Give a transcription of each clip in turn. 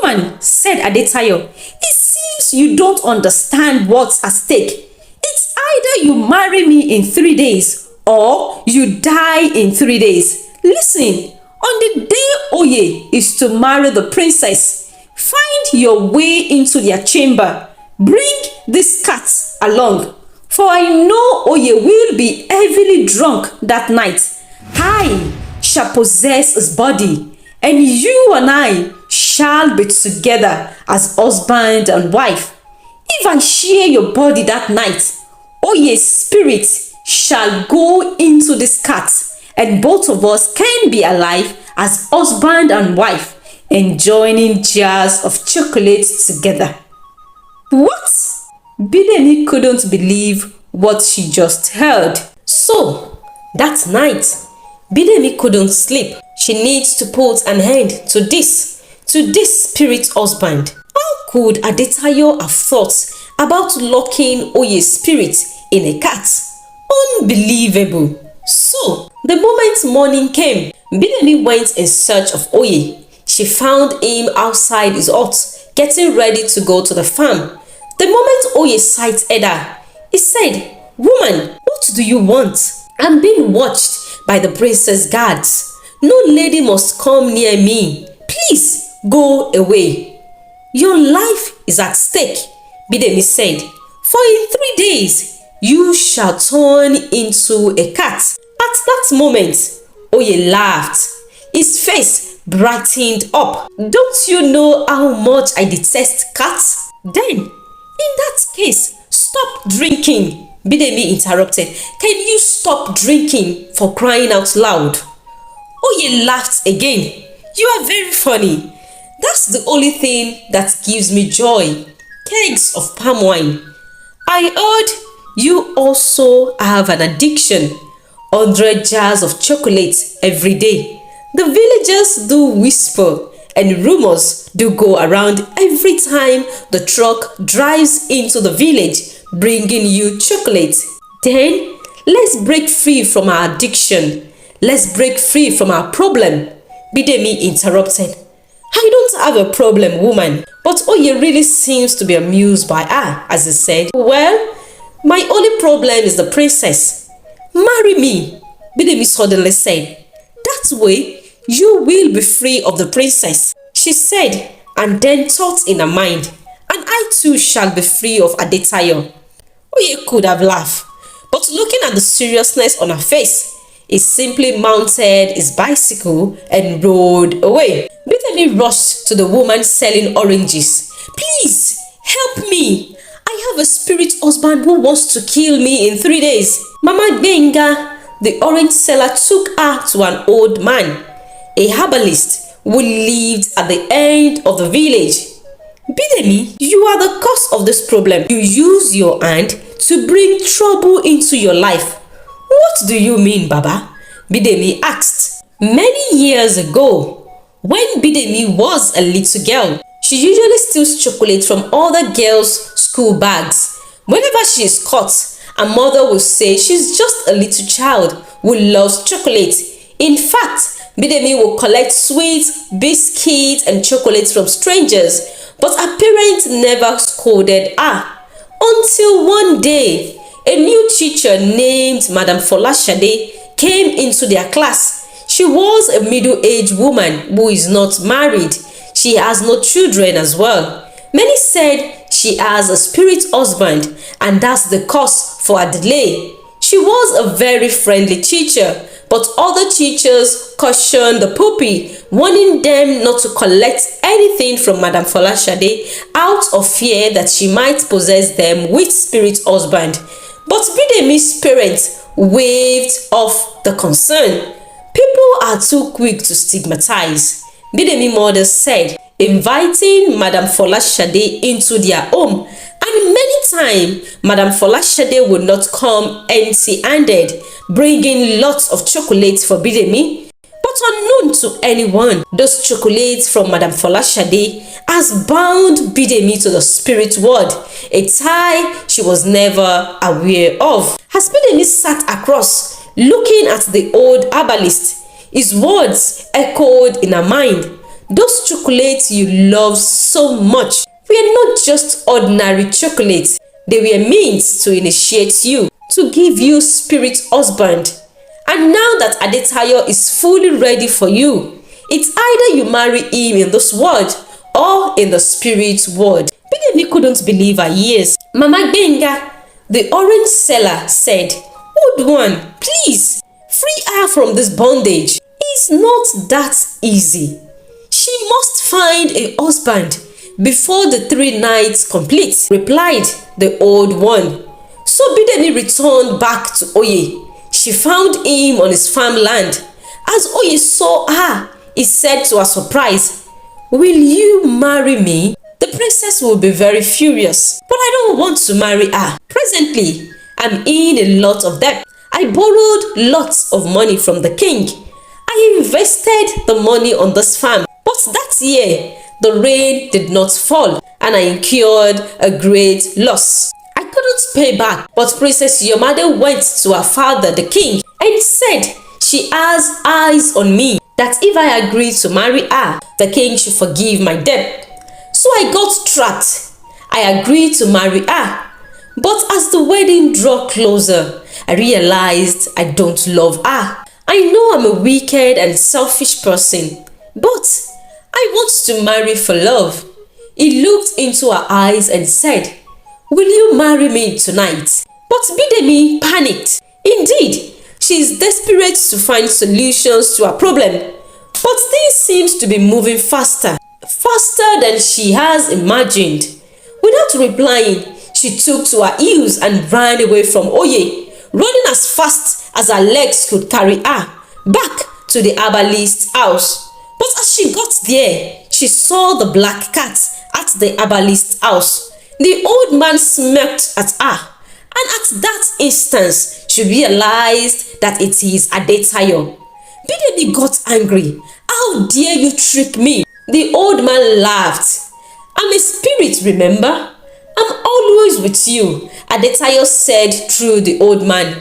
Woman, said Adetayo, it seems you don't understand what's at stake. It's either you marry me in 3 days or you die in 3 days. Listen, on the day Oye is to marry the princess, find your way into their chamber. Bring this cat along, for I know Oye will be heavily drunk that night. I shall possess his body, and you and I shall be together as husband and wife. If I share your body that night, Oye's spirit shall go into this cat, and both of us can be alive as husband and wife, enjoying jars of chocolate together. What? Bidemi couldn't believe what she just heard. So, that night, Bidemi couldn't sleep. She needs to put an end to this spirit husband. How could Adetayo have thought about locking Oye's spirit in a cat? Unbelievable. So, the moment morning came, Bidemi went in search of Oye. She found him outside his hut, getting ready to go to the farm. The moment Oye sighted her, he said, "Woman, what do you want? I'm being watched by the princess guards. No lady must come near me. Please go away." "Your life is at stake," Bidemi said. "For in 3 days, you shall turn into a cat." At that moment, Oye laughed. His face brightened up. "Don't you know how much I detest cats?" "Then, in that case, stop drinking," Bidemi interrupted. "Can you stop drinking, for crying out loud?" Oye laughed again. "You are very funny. That's the only thing that gives me joy. Kegs of palm wine. I heard you also have an addiction. 100 jars of chocolate every day. The villagers do whisper, and rumors do go around every time the truck drives into the village bringing you chocolate. Then let's break free from our addiction. Let's break free from our problem," Bidemi interrupted. "I don't have a problem, woman." But Oye really seems to be amused by her as he said, "Well, my only problem is the princess. Marry me," Bidemi suddenly said. "That way you will be free of the princess," she said, and then thought in her mind, "And I too shall be free of Adetayo." Oye could have laughed, but looking at the seriousness on her face, he simply mounted his bicycle and rode away. Bidemi rushed to the woman selling oranges. "Please, help me. I have a spirit husband who wants to kill me in 3 days." Mama Benga, the orange seller, took her to an old man, a herbalist who lived at the end of the village. "Bidemi, you are the cause of this problem. You use your hand to bring trouble into your life." "What do you mean, Baba?" Bidemi asked. Many years ago, when Bidemi was a little girl, she usually steals chocolate from other girls' school bags. Whenever she is caught, her mother will say she's just a little child who loves chocolate. In fact, Bidemi will collect sweets, biscuits, and chocolates from strangers, but her parents never scolded her. Until one day, a new teacher named Madam Folashade came into their class. She was a middle-aged woman who is not married. She has no children as well. Many said she has a spirit husband, and that's the cause for her delay. She was a very friendly teacher, but other teachers cautioned the pupil, warning them not to collect anything from Madam Folashade out of fear that she might possess them with spirit husband. But Bidemi's parents waved off the concern. "People are too quick to stigmatize," Bidemi mother said, inviting Madam Folashade into their home. And many times, Madam Folashade would not come empty-handed, bringing lots of chocolates for Bidemi. But unknown to anyone, those chocolates from Madam Folashade has bound Bidemi to the spirit world, a tie she was never aware of. As Bidemi sat across, looking at the old herbalist, his words echoed in her mind. those chocolates you love so much were not just ordinary chocolates. They were meant to initiate you, to give you spirit husband. And now that Adetayo is fully ready for you, it's either you marry him in this world or in the spirit world. Bidemi couldn't believe her ears. Mama Benga, the orange seller, said, "Old one, please, free her from this bondage. It's not that easy. She must find a husband before the 3 nights complete," replied the old one. So Bidemi returned back to Oye. She found him on his farmland. As Oye saw her, he said to her surprise, "Will you marry me?" The princess will be very furious, but I don't want to marry her. Presently, I'm in a lot of debt. I borrowed lots of money from the king. I invested the money on this farm, but that year, the rain did not fall and I incurred a great loss. I couldn't pay back, but Princess Yomade went to her father, the king, and said she has eyes on me, that if I agree to marry her, the king should forgive my debt. So I got trapped. I agreed to marry her. But as the wedding drew closer, I realized I don't love her. I know I'm a wicked and selfish person, but I want to marry for love. He looked into her eyes and said, "Will you marry me tonight?" But Bidemi panicked. Indeed, she is desperate to find solutions to her problem. But things seem to be moving faster than she has imagined. Without replying, she took to her heels and ran away from Oye, running as fast as her legs could carry her back to the herbalist's house. But as she got there, she saw the black cat at the herbalist's house. The old man smirked at her, and at that instant, she realized that it is Adetayo. Bidemi got angry. "How dare you trick me?" The old man laughed. "I'm a spirit, remember? I'm always with you," Adetayo said through the old man.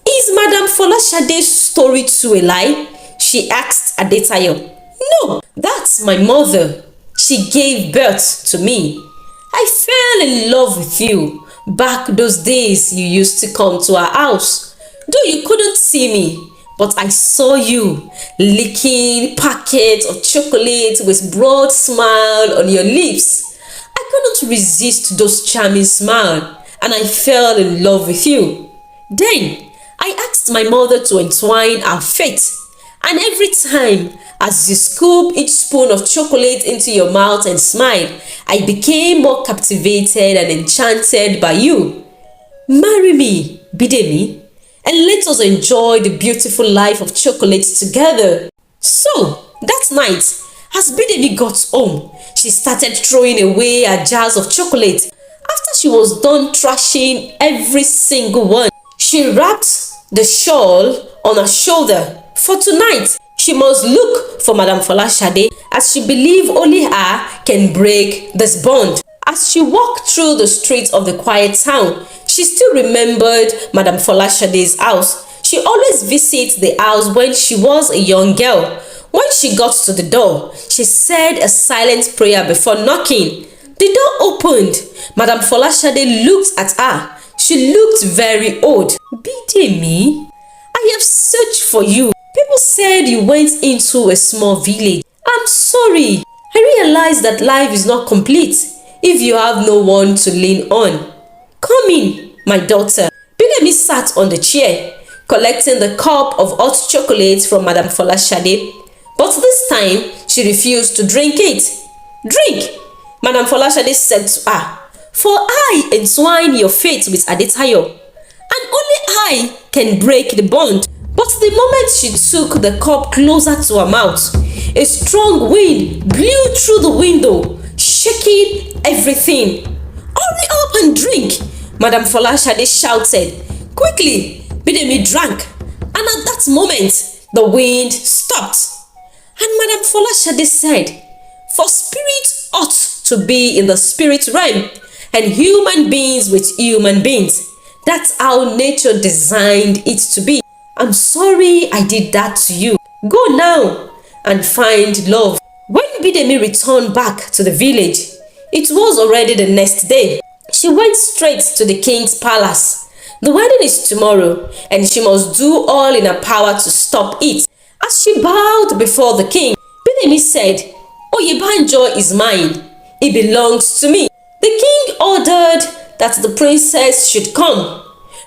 "Is Madame Folashade's story too a lie?" she asked Adetayo. "No, that's my mother. She gave birth to me. I fell in love with you back those days you used to come to our house. Though you couldn't see me, but I saw you licking packets of chocolate with broad smile on your lips. I couldn't resist those charming smiles, and I fell in love with you. Then I asked my mother to entwine our fate, and every time as you scoop each spoon of chocolate into your mouth and smile, I became more captivated and enchanted by you. Marry me, Bidemi, and let us enjoy the beautiful life of chocolate together." So, that night, as Bidemi got home, she started throwing away her jars of chocolate. After she was done trashing every single one, she wrapped the shawl on her shoulder. For tonight, she must look for Madame Folashade, as she believed only her can break this bond. As she walked through the streets of the quiet town, she still remembered Madame Folashade's house. She always visits the house when she was a young girl. When she got to the door, she said a silent prayer before knocking. The door opened. Madame Folashade looked at her. She looked very old. "Bidemi, I have searched for you. People said you went into a small village. I'm sorry. I realize that life is not complete if you have no one to lean on. Come in, my daughter." Bidemi sat on the chair, collecting the cup of hot chocolate from Madame Folashade. But this time, she refused to drink it. "Drink," Madame Folashade said to her, "for I entwine your fate with Adetayo, and only I can break the bond." But the moment she took the cup closer to her mouth, a strong wind blew through the window, shaking everything. "Hurry up and drink," Madame Folashade shouted. Quickly, Bidemi drank, and at that moment, the wind stopped. And Madame Folashade said, "For spirits ought to be in the spirit realm, and human beings with human beings. That's how nature designed it to be. I'm sorry I did that to you. Go now and find love." When When Bidemi returned back to the village, it was already the next day. She went straight to the king's palace. The wedding is tomorrow, and she must do all in her power to stop it. As she bowed before the king, Bidemi said, "Oyebanjo is mine. It belongs to me." The king ordered that the princess should come.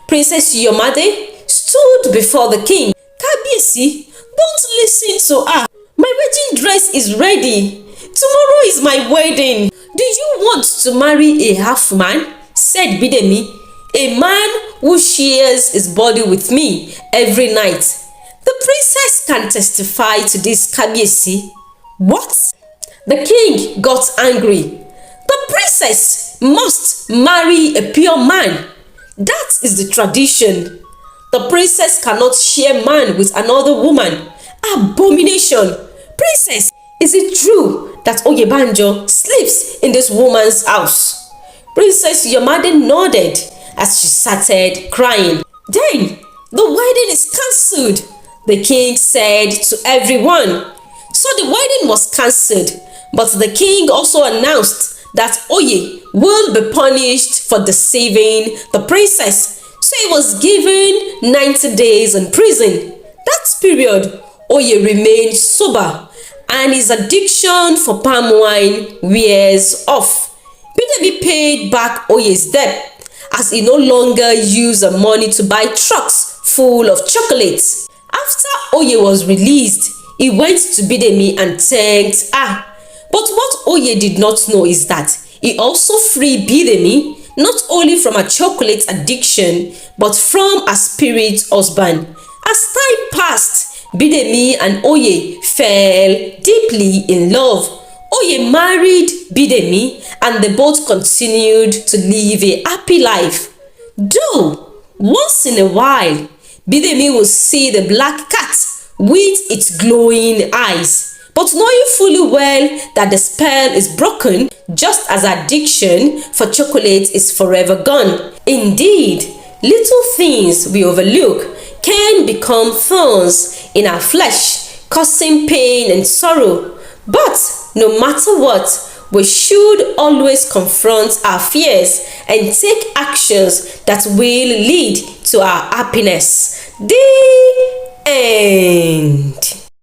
Princess Yomade stood before the king. "Kabiyesi, don't listen to her. My wedding dress is ready. Tomorrow is my wedding. Do you want to marry a half man?" said Bidemi. "A man who shares his body with me every night." "The princess can testify to this, Kabiyesi." "What?" The king got angry. "The princess must marry a pure man. That is the tradition. The princess cannot share man with another woman. Abomination! Princess, is it true that Oyebanjo sleeps in this woman's house?" Princess Yomade nodded as she started crying. "Then the wedding is cancelled," the king said to everyone. So the wedding was cancelled, but the king also announced that Oye will be punished for deceiving the princess. So he was given 90 days in prison. That period, Oye remained sober, and his addiction for palm wine wears off. Bidemi paid back Oye's debt, as he no longer used the money to buy trucks full of chocolates. After Oye was released, he went to Bidemi and thanked her. But what Oye did not know is that he also freed Bidemi not only from her chocolate addiction, but from her spirit husband. As time passed, Bidemi and Oye fell deeply in love. Oye married Bidemi, and they both continued to live a happy life. Though, once in a while, Bidemi will see the black cat with its glowing eyes. But knowing fully well that the spell is broken, just as addiction for chocolate is forever gone. Indeed, little things we overlook can become thorns in our flesh, causing pain and sorrow. But no matter what, we should always confront our fears and take actions that will lead to our happiness. The end.